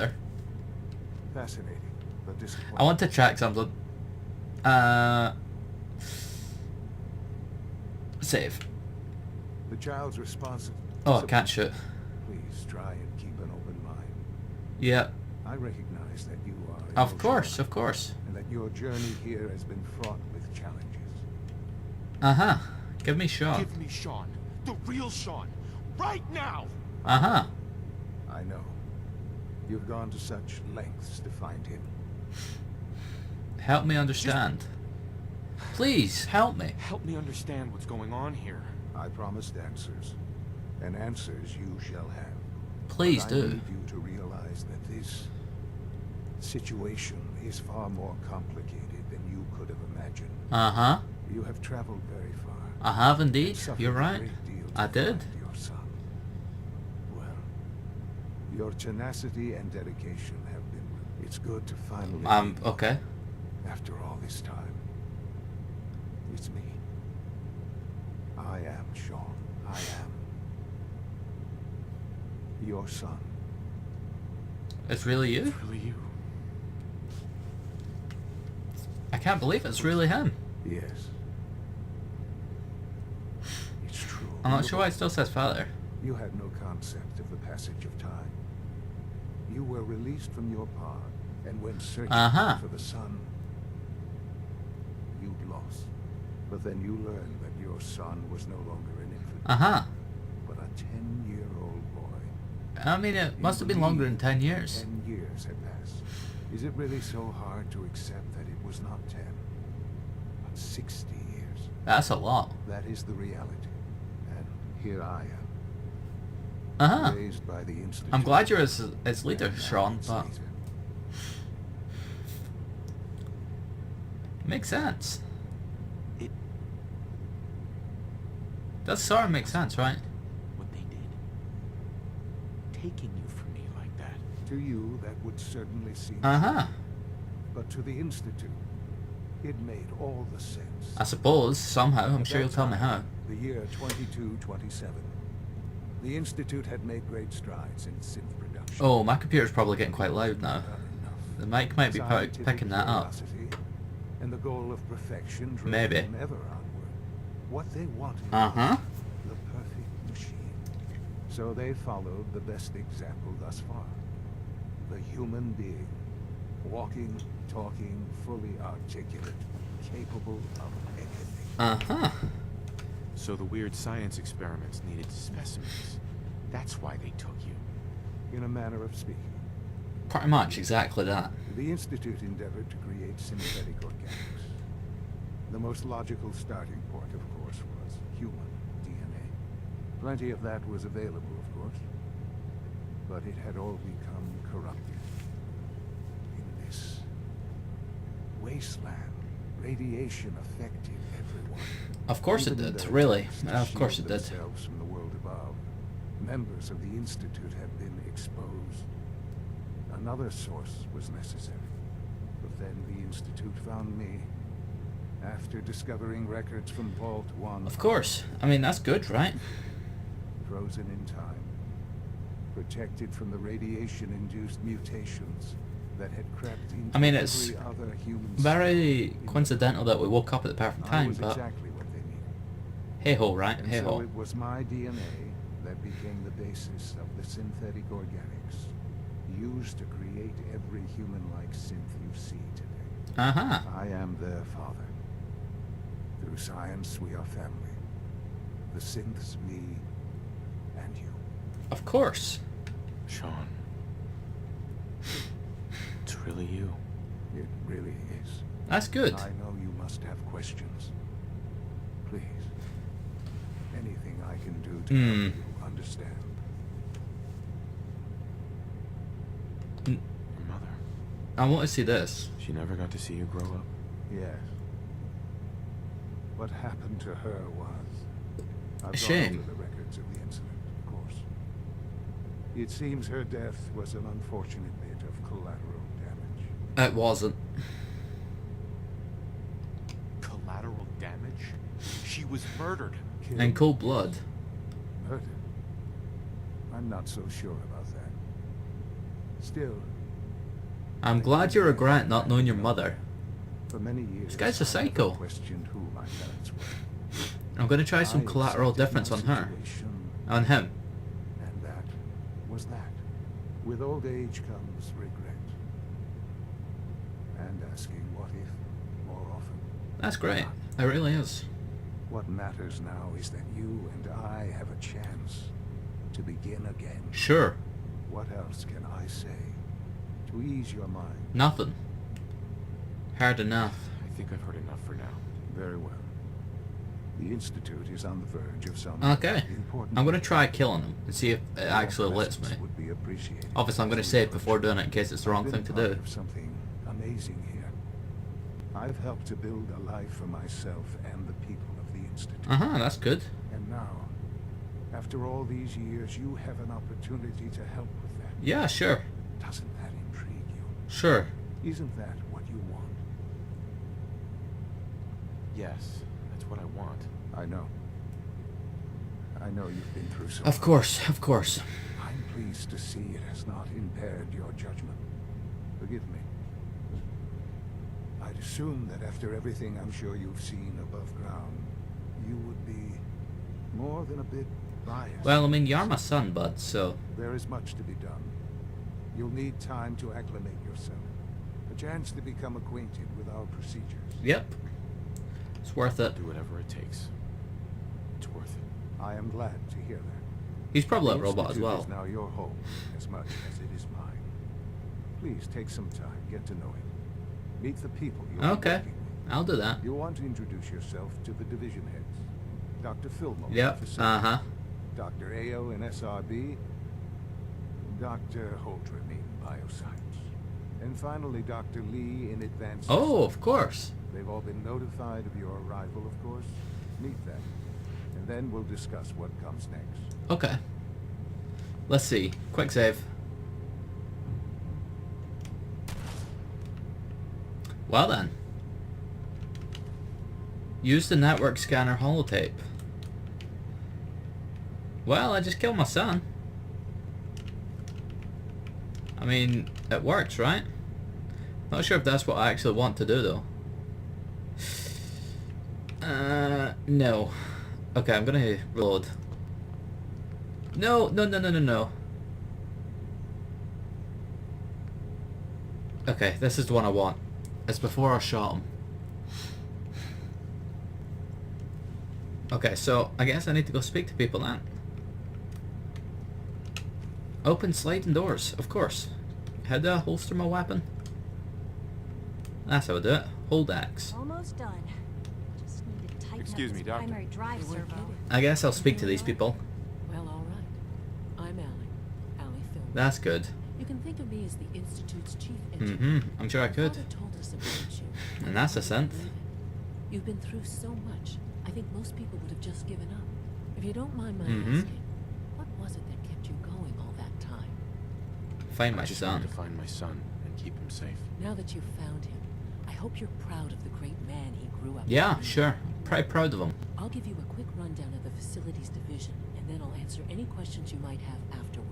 father. Fascinating, but disappointing. I want to check something. Save. The child's response. Oh, I can't shoot. Please try and keep an open mind. Yeah. I recognize that you are. Of course, of course. And that your journey here has been fraught with challenges. Uh-huh. Give me Sean. Give me Sean. The real Sean. Right now! Uh-huh. I know. You've gone to such lengths to find him. Help me understand. Please, help me. Help me understand what's going on here. I promised answers. And answers you shall have. Please But I do. need you to realize that this situation is far more complicated than you could have imagined. Uh-huh. You have traveled very far. I have indeed. Suffered You're a right. great deal to I did. find your son. Well, your tenacity and dedication have been. It's good to finally. Okay. After all this time, it's me. I am Sean. I am your son. It's really you? It's really you. I can't believe it's really him. Yes. It's true. I'm not sure why it still says father. You had no concept of the passage of time. You were released from your pod and went searching for the sun. You'd lost. But then you learned that your son was no longer an infant, Uh-huh. but a 10-year-old boy. I mean, it must have been longer than 10 years. 10 years had passed. Is it really so hard to accept that it was not 10, but 60 years? That's a lot. That is the reality. And here I am. Uh-huh. Raised by the Institute. I'm glad you're his leader, Sean, but... Makes sense. It... Does sort of make sense, right? What they did. Taking you from me like that. To you, that would certainly seem. Uh-huh. But to the Institute, it made all the sense. I suppose, somehow. I'm At sure that you'll tell me time, how. The year 2227. The Institute had made great strides in synth production. Oh, my computer's probably getting quite loud now. Not enough. The mic might be Scientific picking that up. curiosity and the goal of perfection drove Maybe. them ever onward. What they wanted Uh-huh. was the perfect machine. So they followed the best example thus far. The human being. Walking, talking, fully articulate, capable of anything. Uh-huh. So the weird science experiments needed specimens. That's why they took you. In a manner of speaking. Pretty much exactly that. The Institute endeavored to create synthetic organics. The most logical starting point, of course, was human DNA. Plenty of that was available, of course. But it had all become corrupted. In this wasteland, radiation affected everyone. Of course it Even did, their really. attempts to Of course shield it did. themselves from the world above. Members of the Institute had been exposed. Another source was necessary. But then the Institute found me. After discovering records from Vault 1. Of course. I mean, that's good, right? Frozen in time. Protected from the radiation-induced mutations that had crept into I mean, it's every other human very cell. coincidental that we woke up at the perfect I time, was but exactly what they needed. hey-ho, right? And so Hey-ho. it was my DNA that became the basis of the synthetic organics used to create every human-like synth you see today. Uh-huh. I am their father. Through science, we are family. The synths, me, and you. Of course. Sean. It's really you. It really is. That's good. I know you must have questions. Please. Anything I can do to help you understand. Your mother. I want to see this. She never got to see you grow up. Yes. What happened to her was... I've A shame. gone over the records of the incident, of course. It seems her death was an unfortunate bit of collateral damage. It wasn't. Collateral damage? She was murdered. Killed, In cold blood. murdered. I'm not so sure about that. Still, I'm glad you regret not knowing your mother. for many years, This guy's a I never psycho. questioned who my parents were. I'm gonna try some I collateral accepted difference my on her. situation, On him. and that was that. With old age comes regret. And asking what if more often. That's great. It really is. What matters now is that you and I have a chance to begin again. Sure. What else can I say to ease your mind? Nothing. Hard enough. I think I've heard enough for now. Very well. The Institute is on the verge of some Okay. important. I'm gonna try killing him and see if it Your actually lets me. presence would be appreciated. Obviously, I'm gonna say it before doing it in case it's the wrong I've been thing to part do. of something amazing here. I've helped to build a life for myself and the people of the Institute. That's good. And now, after all these years, you have an opportunity to help with that. Yeah, sure. Doesn't that intrigue you? Sure. Isn't that what you want? Yes, that's what I want. I know. I know you've been through so Of much. course, of course. I'm pleased to see it has not impaired your judgment. Forgive me. I'd assume that after everything I'm sure you've seen above ground, you would be more than a bit biased. Well, I mean, you're my son, bud, so... There is much to be done. You'll need time to acclimate yourself. A chance to become acquainted with our procedures. Yep. It's worth it. Do whatever it takes. It's worth it. I am glad to hear that. He's probably a The robot as Institute well. is now your home as much as it is mine. Please take some time, get to know it. Meet the people you'll be Okay. working with. I'll do that. You'll want to introduce yourself to the division heads. Dr. Fillmore. Yep. Facility, Dr. A.O. in SRB. Dr. Holdren in Bioscience. And finally, Dr. Lee in Advanced Oh, Systems. of course. They've all been notified of your arrival, of course. Meet them. And then we'll discuss what comes next. Okay. Let's see. Quick save. Well then. Use the network scanner holotape. Well, I just killed my son. I mean, it works, right? Not sure if that's what I actually want to do, though. No. Okay, I'm gonna reload. No. Okay, this is the one I want. It's before I shot him. Okay, so I guess I need to go speak to people then. Open sliding doors, of course. How do I holster my weapon? That's how I do it. Hold X. Almost done. Just need to tighten Excuse up me, this Doctor. primary drive You weren't servo. kidding. I guess I'll speak to these people. Well, all right. I'm Allie Fillmore. That's good. You can think of me as the Institute's chief engineer. I'm sure I could. Father told us about you. And that's a synth. Believe it. You've been through so much. I think most people would have just given up. If you don't mind my asking, what was it that kept you going all that time? Find my I just son. wanted to find my son and keep him safe. Now that you've found him, I hope you're proud of the great man he grew up Yeah, being. sure. Pretty proud of him. I'll give you a quick rundown of the facilities division, and then I'll answer any questions you might have afterward.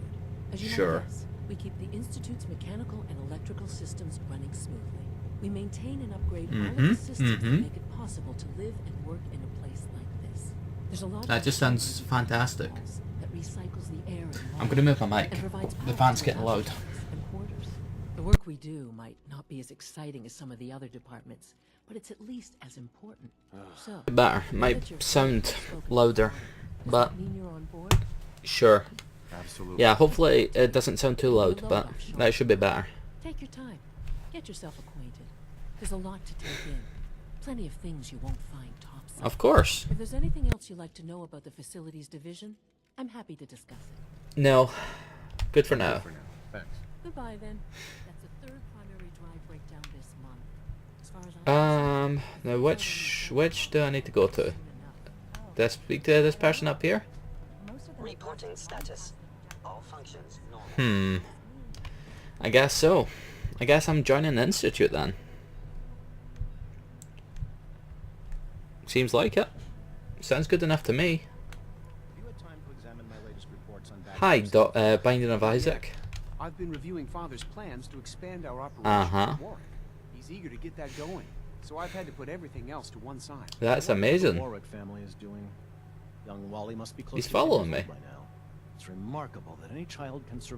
As you Sure. might guess, we keep the Institute's mechanical and electrical systems running smoothly. We maintain and upgrade all of the systems that make it possible to live and work in a place like this. There's a lot That of just sounds technology fantastic. that recycles the air and I'm gonna move my water mic. and provides The power fan's to getting loud. laboratories and quarters. The work we do might not be as exciting as some of the other departments, but it's at least as important. So, Better. now Might that you're sound focused louder, on it, but does that mean you're on board? sure. Absolutely. Yeah, hopefully it doesn't sound too loud, but that should be better. Take your time. Get yourself acquainted. There's a lot to take in. Plenty of things you won't find topside. Of course. If there's anything else you'd like to know about the facilities division, I'm happy to discuss it. No. Good for now. For now. Thanks. Goodbye then. That's the third primary drive breakdown this month. As far as I'm Now which do I need to go to? Do I speak to this person up here? Reporting status. All functions normal. I guess so. I guess I'm joining the Institute then. Seems like it. Sounds good enough to me. Have you had time to examine my latest reports on Hi, vaccines? Binding of Isaac. I've been reviewing Father's plans to expand our operation in Warwick. He's eager to get that going, so I've had to put everything else to one side. That's The amazing. Warwick family is doing. Young Wally must be close He's to following 10 years me. old by now. It's remarkable that any child can survive